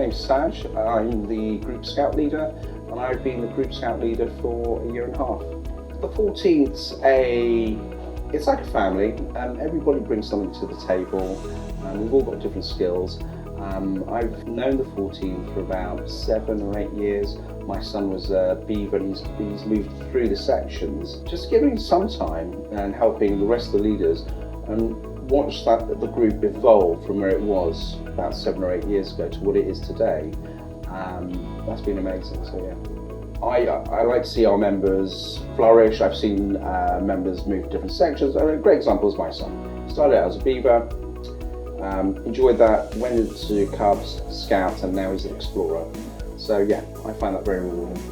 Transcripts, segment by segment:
name's Saj. I'm the Group Scout leader, and I've been the Group Scout leader for a year and a half. The 14th's it's like a family. Everybody brings something to the table, and we've all got different skills. I've known the 14th for about 7 or 8 years. My son was a beaver and he's moved through the sections. Just giving some time and helping the rest of the leaders and watch the group evolve from where it was about 7 or 8 years ago to what it is today. That's been amazing, so yeah. I like to see our members flourish. I've seen members move to different sections. A great example is my son. He started out as a beaver, enjoyed that, went into Cubs, Scout, and now he's an explorer. So yeah, I find that very rewarding.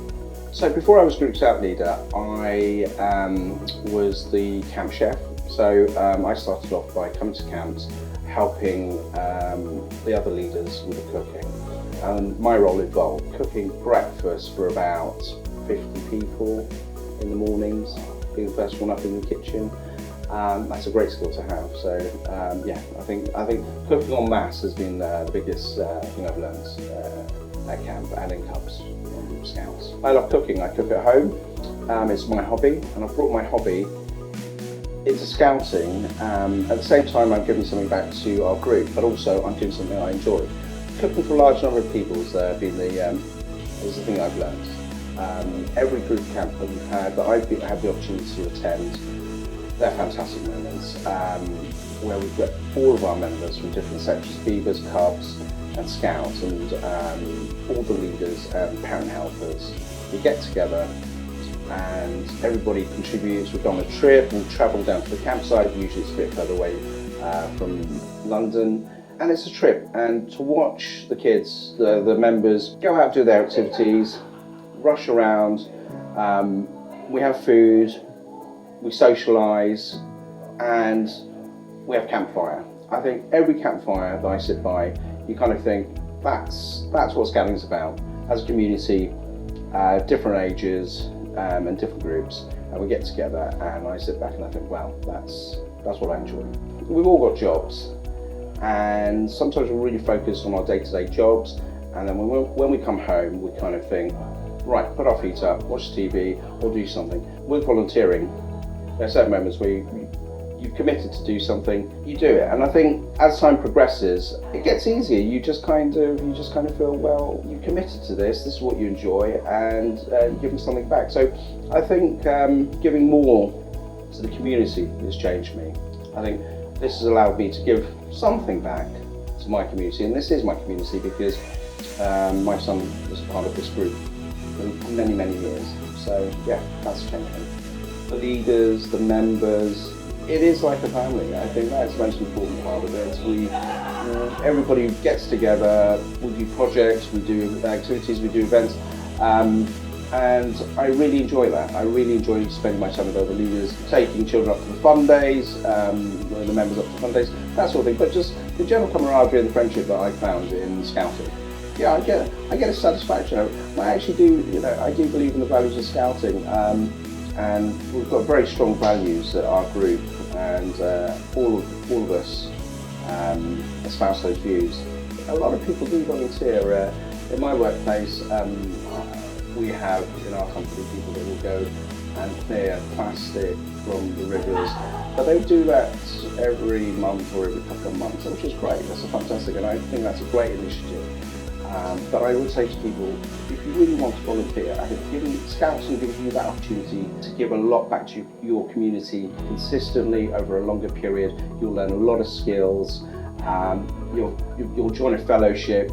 So before I was Group Scout leader, I was the camp chef. So I started off by coming to camps, helping the other leaders with the cooking. And my role evolved, cooking breakfast for about 50 people in the mornings, being the first one up in the kitchen. That's a great skill to have. So yeah, I think cooking en masse has been the biggest thing I've learned at camp and in Cubs and Group Scouts. I love cooking. I cook at home. It's my hobby, and I've brought my hobby into scouting. At the same time, I'm giving something back to our group, but also I'm doing something I enjoy. Cooking for a large number of people is the thing I've learned. Every group camp that we've had, that I've had the opportunity to attend, they're fantastic moments, where we've got all of our members from different sections, beavers, cubs and scouts, and all the leaders and parent helpers. We get together and everybody contributes. We've gone on a trip, we'll travel down to the campsite, usually it's a bit further away from London, and it's a trip. And to watch the kids, the members, go out, do their activities, rush around, we have food, we socialise, and we have campfire. I think every campfire that I sit by, you kind of think, that's what scouting is about. As a community, different ages and different groups, and we get together and I sit back and I think, wow, that's what I enjoy. We've all got jobs, and sometimes we're really focused on our day-to-day jobs, and then when we come home, we kind of think, right, put our feet up, watch TV, or do something. With volunteering, there are certain moments where you've committed to do something, you do it. And I think as time progresses, it gets easier. You just kind of feel, well, you committed to this is what you enjoy, and giving something back. So I think giving more to the community has changed me. I think this has allowed me to give something back to my community, and this is my community because my son was a part of this group for many, many years. So yeah, that's changed me. The leaders, the members, it is like a family. I think that's the most important part of it. Everybody gets together, we do projects, we do activities, we do events, and I really enjoy that. I really enjoy spending my time with other leaders, taking children up to the fun days, the members up to fun days, that sort of thing. But just the general camaraderie and the friendship that I found in scouting. Yeah, I get a satisfaction. I actually do, I do believe in the values of scouting. And we've got very strong values at our group, and all of us espouse those views. A lot of people do volunteer. In my workplace, we have in our company people that will go and clear plastic from the rivers, but they do that every month or every couple of months, which is great. That's fantastic, and I think that's a great initiative. But I would say to people, if you really want to volunteer, I think scouting gives you that opportunity to give a lot back to your community consistently over a longer period. You'll learn a lot of skills. You'll join a fellowship,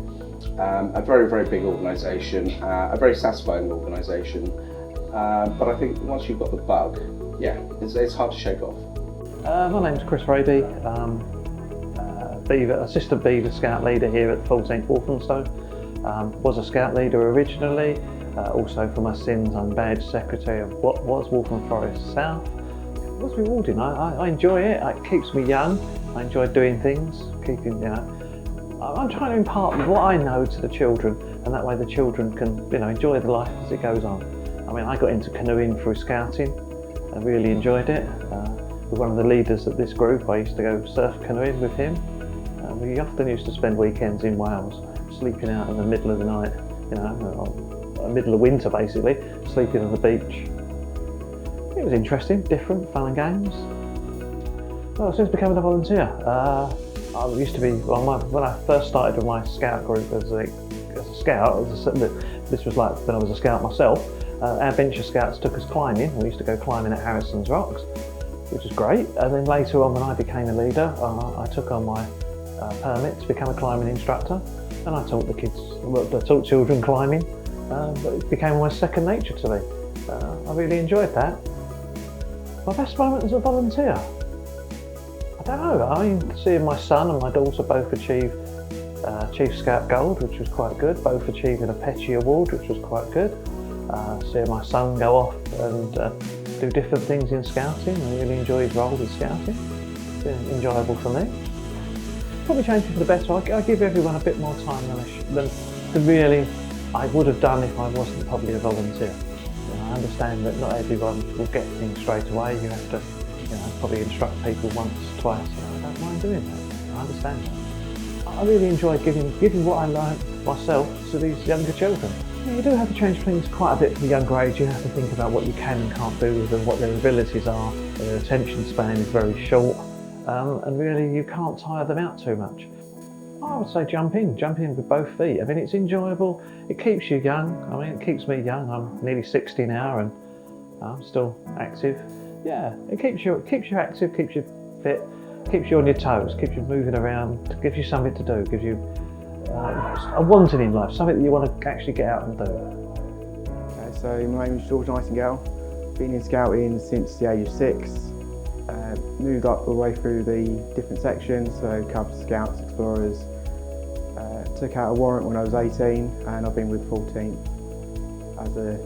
a very, very big organisation, a very satisfying organisation. But I think once you've got the bug, yeah, it's hard to shake off. My name's Chris Raby, Assistant Beaver Scout Leader here at the 14th Walthamstow. Was a Scout Leader originally, also for my sins I'm Badge Secretary of what was Waltham Forest South. It was rewarding. I enjoy it. It keeps me young. I enjoy doing things, I'm trying to impart what I know to the children, and that way the children can enjoy the life as it goes on. I mean, I got into canoeing through scouting. I really enjoyed it. With one of the leaders of this group, I used to go surf canoeing with him. We often used to spend weekends in Wales, just sleeping out in the middle of the night, you know, middle of winter basically, sleeping on the beach. It was interesting, different, fun and games. Well, since becoming a volunteer, I used to be, when I first started with my scout group as a scout, this was like when I was a scout myself, our venture scouts took us climbing. We used to go climbing at Harrison's Rocks, which was great. And then later on, when I became a leader, I took on my permit to become a climbing instructor, and I taught the kids, I taught children climbing, but it became almost second nature to me. I really enjoyed that. My best moment as a volunteer? I don't know. I mean, seeing my son and my daughter both achieve Chief Scout Gold, which was quite good, both achieving a Petty Award, which was quite good. Seeing my son go off and do different things in scouting, I really enjoyed his role in scouting. It's been enjoyable for me. Probably changed it for the better. I give everyone a bit more time than really I would have done if I wasn't probably a volunteer. You know, I understand that not everyone will get things straight away. You have to, you know, probably instruct people once, twice. I don't mind doing that. I understand that. I really enjoy giving what I learned myself to these younger children. You do have to change things quite a bit from a younger age. You have to think about what you can and can't do with them, what their abilities are. Their attention span is very short, and really you can't tire them out too much. I would say jump in with both feet. I mean, it's enjoyable, it keeps you young. I mean, it keeps me young. I'm nearly 60 now and I'm still active. Yeah, it keeps you active, keeps you fit, keeps you on your toes, keeps you moving around, gives you something to do, gives you a wanting in life, something that you want to actually get out and do. Okay, so my name is George Nightingale. Been in scouting since the age of 6. Moved up all the way through the different sections, so Cubs, Scouts, Explorers. Took out a warrant when I was 18, and I've been with 14 as a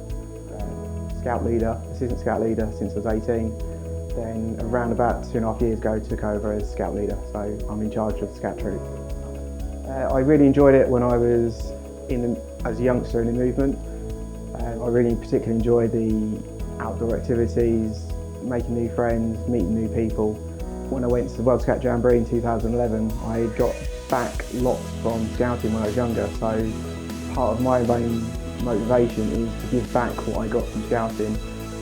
scout leader, assistant scout leader since I was 18. Then around about 2.5 years ago, took over as scout leader, so I'm in charge of the scout troop. I really enjoyed it when I was as a youngster in the movement. I really particularly enjoyed the outdoor activities, making new friends, meeting new people. When I went to the World Scout Jamboree in 2011, I got back lots from scouting when I was younger, so part of my main motivation is to give back what I got from scouting,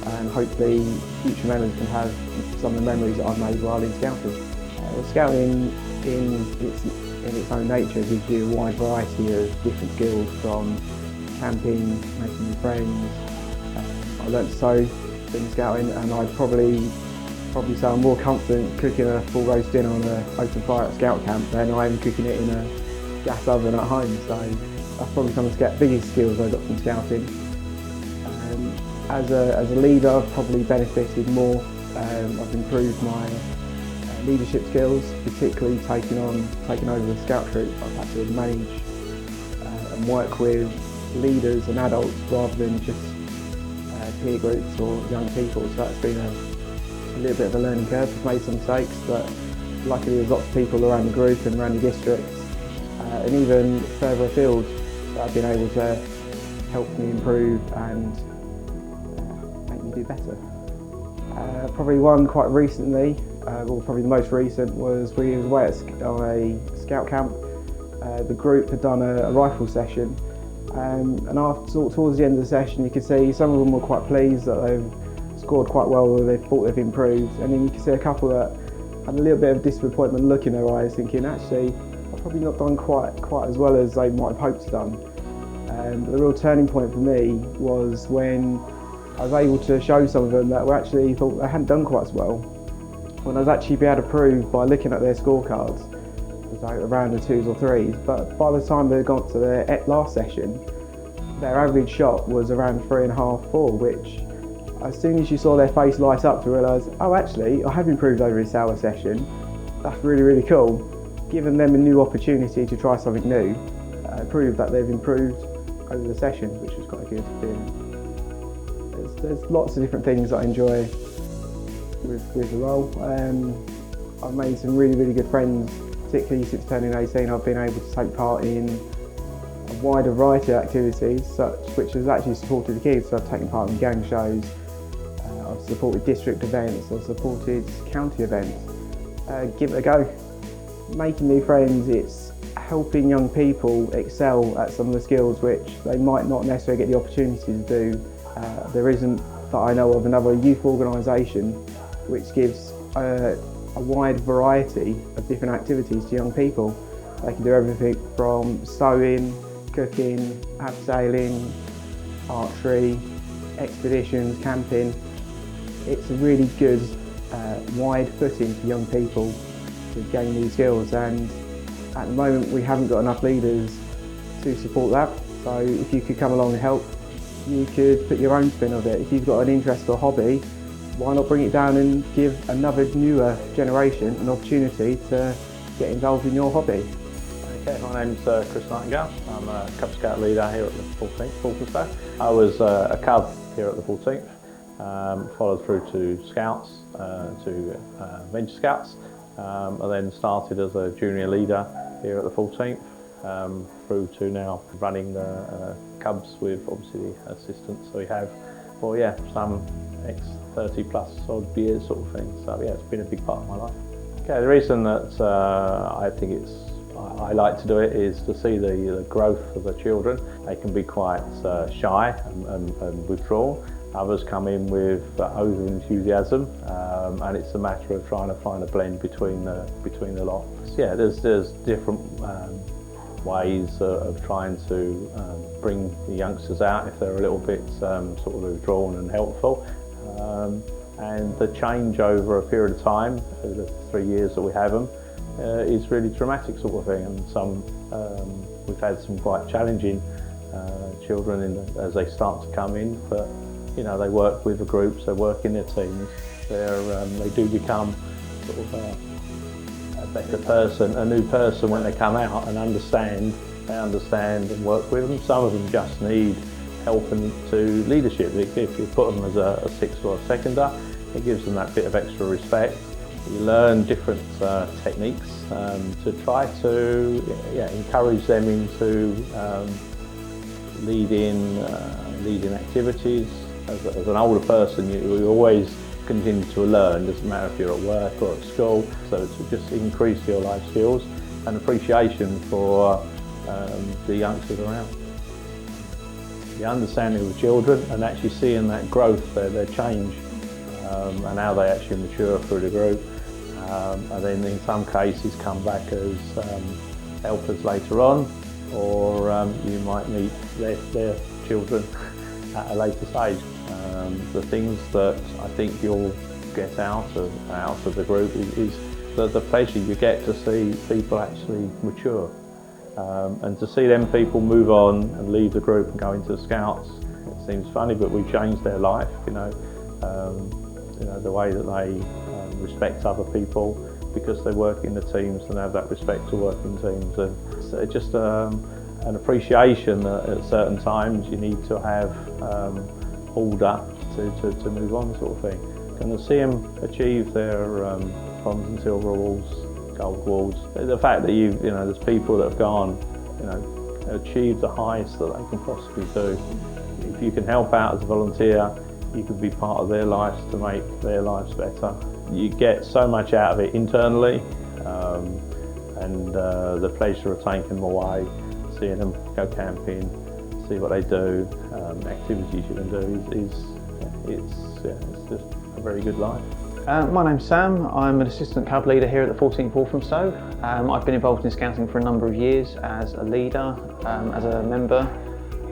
and hopefully future members can have some of the memories that I've made while in scouting. Scouting in its own nature gives you a wide variety of different skills, from camping, making new friends. I learnt to sew in scouting, and I'd probably say I'm more confident cooking a full roast dinner on an open fire at scout camp than I am cooking it in a gas oven at home. So that's probably some of the biggest skills I got from scouting. As a leader, I've probably benefited more. I've improved my leadership skills, particularly taking over the scout troop. I've had to manage and work with leaders and adults rather than just peer groups or young people. So that's been a little bit of a learning curve. I've made some mistakes, but luckily there's lots of people around the group and around the district and even further afield that have been able to help me improve and make me do better. Probably one quite recently, or probably the most recent, was we was away on a scout camp. The group had done a rifle session, and after towards the end of the session, you could see some of them were quite pleased that they've scored quite well, or they thought they've improved, and then you could see a couple that had a little bit of disappointment look in their eyes, thinking actually I've probably not done quite as well as they might have hoped to done. But the real turning point for me was when I was able to show some of them that were actually thought they hadn't done quite as well, when I was actually be able to prove by looking at their scorecards, like around the 2s or 3s, but by the time they got to their last session, their average shot was around 3.5, 4, which as soon as you saw their face light up to realise, oh actually, I have improved over this hour session, that's really, really cool. Giving them a new opportunity to try something new, proved that they've improved over the session, which was quite a good feeling. There's lots of different things that I enjoy with the role. I've made some really, really good friends, particularly since turning 18. I've been able to take part in a wider variety of activities, which has actually supported the kids. So I've taken part in gang shows, I've supported district events, I've supported county events. Give it a go. Making new friends, helping young people excel at some of the skills which they might not necessarily get the opportunity to do. There isn't, that I know of, another youth organisation which gives a wide variety of different activities to young people. They can do everything from sewing, cooking, abseiling, archery, expeditions, camping. It's a really good wide footing for young people to gain these skills, and at the moment we haven't got enough leaders to support that. So if you could come along and help, you could put your own spin on it. If you've got an interest or hobby, why not bring it down and give another newer generation an opportunity to get involved in your hobby? Okay, my name's Chris Nightingale. I'm a Cub Scout leader here at the 14th Walthamstow. I was a Cub here at the 14th, followed through to Scouts, to Venture Scouts. I then started as a junior leader here at the 14th, through to now running the Cubs with obviously the assistants. So we have, well, yeah, some 30 plus odd years sort of thing. So yeah, it's been a big part of my life. Okay, the reason that I think I like to do it is to see the growth of the children. They can be quite shy and withdrawn. Others come in with over enthusiasm, and it's a matter of trying to find a blend between the lot. So yeah, there's different ways of trying to bring the youngsters out if they're a little bit sort of withdrawn and helpful. And the change over a period of time, over the 3 years that we have them, is really dramatic sort of thing. And we've had some quite challenging children as they start to come in, but you know, they work with the groups, they work in their teams, they do become sort of a better person, a new person when they come out and they understand and work with them. Some of them just need help to leadership. If you put them as a sixth or a seconder, it gives them that bit of extra respect. You learn different techniques to try to encourage them into leading activities. As an older person, you always continue to learn, doesn't matter if you're at work or at school, so to just increase your life skills and appreciation for the youngsters around. The understanding of the children and actually seeing that growth, their change, and how they actually mature through the group, and then in some cases come back as helpers later on, or you might meet their children at a later stage. The things that I think you'll get out of the group is the pleasure you get to see people actually mature, and to see them people move on and leave the group and go into the Scouts. It seems funny, but we've changed their life. You know, the way that they respect other people because they work in the teams and have that respect to work in teams, and so just an appreciation that at certain times you need to have pulled up to move on, sort of thing. And to see them achieve their bronze and silver awards, gold awards, the fact that there's people that have gone, achieved the highest that they can possibly do. If you can help out as a volunteer, you can be part of their lives to make their lives better. You get so much out of it internally, and the pleasure of taking them away, seeing them go camping, see what they do, activities you can do it's just a very good life. My name's Sam. I'm an assistant Cub leader here at the 14th Walthamstow. I've been involved in scouting for a number of years as a leader, as a member.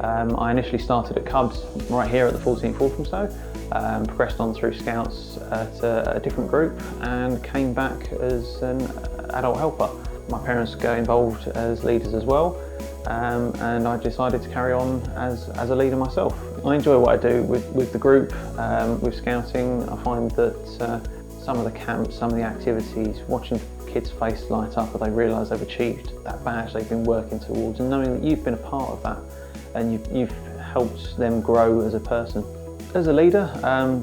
I initially started at Cubs right here at the 14th Walthamstow, progressed on through Scouts at a different group and came back as an adult helper. My parents got involved as leaders as well, and I decided to carry on as a leader myself. I enjoy what I do with the group, with scouting. I find that some of the camps, some of the activities, watching kids' face light up as they realise they've achieved that badge they've been working towards, and knowing that you've been a part of that and you've helped them grow as a person. As a leader,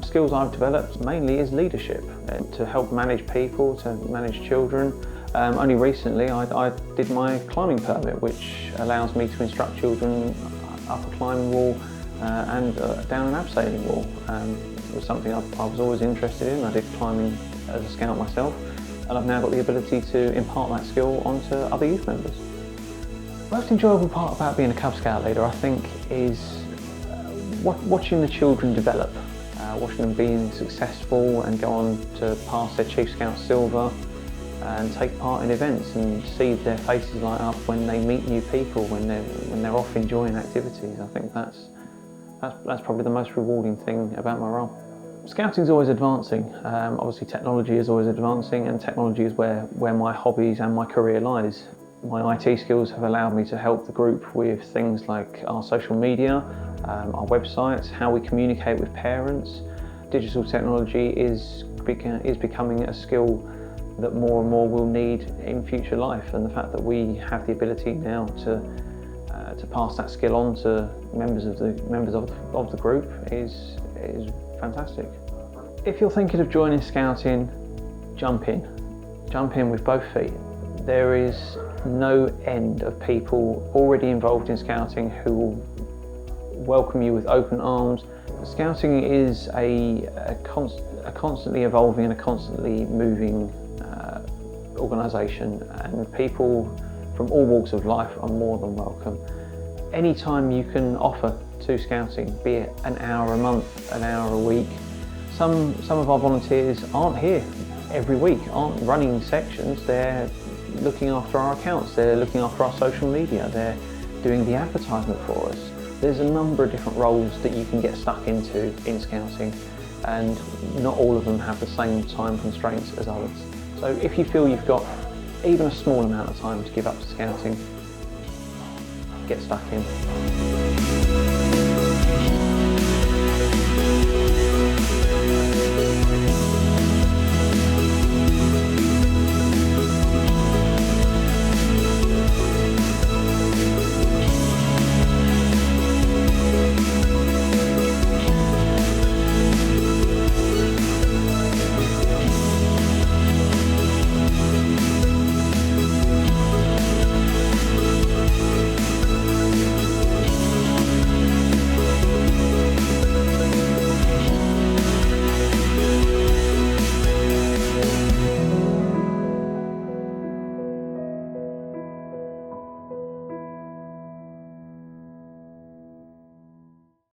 skills I've developed mainly is leadership, to help manage people, to manage children. Only recently I did my climbing permit, which allows me to instruct children up a climbing wall and down an abseiling wall. It was something I was always interested in. I did climbing as a scout myself, and I've now got the ability to impart that skill onto other youth members. Most enjoyable part about being a Cub Scout leader, I think, is watching the children develop, watching them being successful and go on to pass their Chief Scout Silver and take part in events and see their faces light up when they meet new people, when they're off enjoying activities. I think that's probably the most rewarding thing about my role. Scouting is always advancing. Obviously technology is always advancing, and technology is where my hobbies and my career lies. My IT skills have allowed me to help the group with things like our social media, our websites, how we communicate with parents. Digital technology is becoming a skill that more and more will need in future life, and the fact that we have the ability now to pass that skill on to members of the group is fantastic. If you're thinking of joining Scouting, jump in with both feet. There is no end of people already involved in Scouting who will welcome you with open arms. Scouting is a constantly evolving and a constantly moving organisation, and people from all walks of life are more than welcome. Any time you can offer to Scouting, be it an hour a month, an hour a week. Some of our volunteers aren't here every week, aren't running sections, they're looking after our accounts, they're looking after our social media, they're doing the advertisement for us. There's a number of different roles that you can get stuck into in Scouting, and not all of them have the same time constraints as others. So if you feel you've got even a small amount of time to give up to Scouting, get stuck in.